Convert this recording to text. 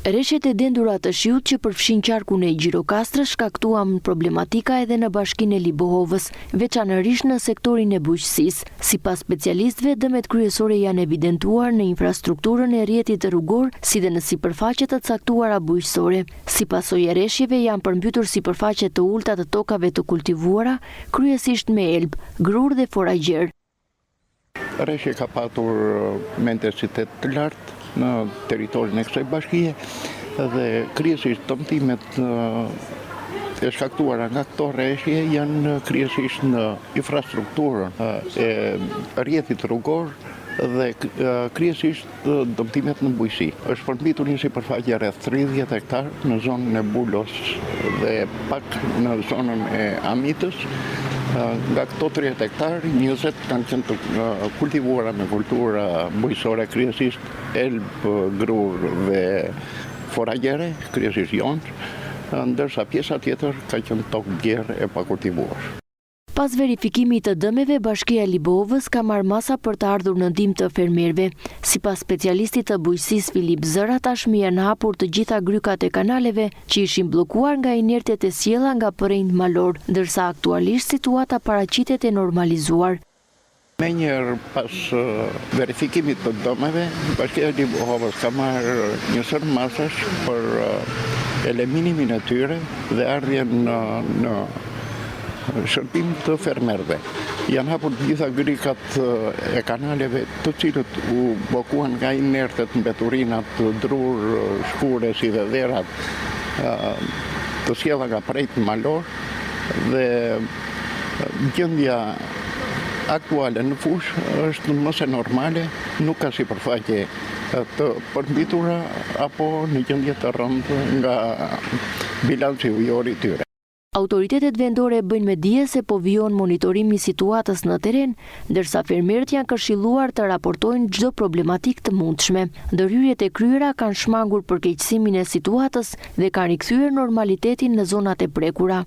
Rreshtet e dendura të shiut që përfshin qarkun e Gjirokastrës shkaktuan problematika edhe në bashkinë e Libohovës, veçanërisht në sektorin e bujqësisë. Sipas specialistëve, dëmet kryesore janë evidentuar në infrastrukturën e rrjetit rrugor, si dhe në sipërfaqe të caktuara bujqësore. Sipas rreshjeve janë përmbytur sipërfaqe të ulta të tokave të kultivuara, kryesisht me elb, grur dhe foragjer. Rreshja ka patur me intensitet të lartë në teritorin e kësaj bashkie dhe kryesisht dëmtimet e shkaktuara nga këto rreshje janë kryesisht në infrastrukturën e rrjetit rrugor dhe kryesisht dëmtimet në bujqësi. Është përmbytur një sipërfaqe rreth 30 hektar në zonën e Bulos dhe pak në zonën e Amitës. Nga këto 30 hektar, 20 kanë qenë të kultivuara me kultura bujqësore, kryesisht elb, grur dhe foragjere, kryesisht jonç, ndërsa pjesa tjetër ka qenë tokë bjerë e pakultivuar. Pas verifikimit të dëmeve, Bashkia e Libohovës ka marrë masa për të ardhur në ndihmë të fermerëve. Sipas specialistit të bujqësisë Filip Zëra, tashmë janë hapur të gjitha grykat e kanaleve që ishin bllokuar nga inertet e sjella nga përrejt malor, ndërsa aktualisht situata paraqitet e normalizuar. Menjëherë pas verifikimit të dëmeve, Bashkia e Libohovës ka marrë një sër masash për eliminimin e tyre dhe ardhjen në shërbim të fermerëve. Janë hapur të gjitha grykat e kanaleve të cilët u bllokuan nga inertet, mbeturinat, drur, shkure si dhe dherat të sjella nga përrejt malor dhe gjendja aktuale në fushë është mëse normale, nuk ka sipërfaqe të përmbytura apo në gjendje të rëndë nga bilanci ujor i tyre. Autoritetet vendore bëjnë me dije se po vijon monitorimi i situatës në teren, ndërsa fermerët janë këshilluar të raportojnë çdo problematikë të mundshme. Ndërhyrjet e kryera kanë shmangur përkeqësimin e situatës dhe kanë rikthyer normalitetin në zonat e prekura.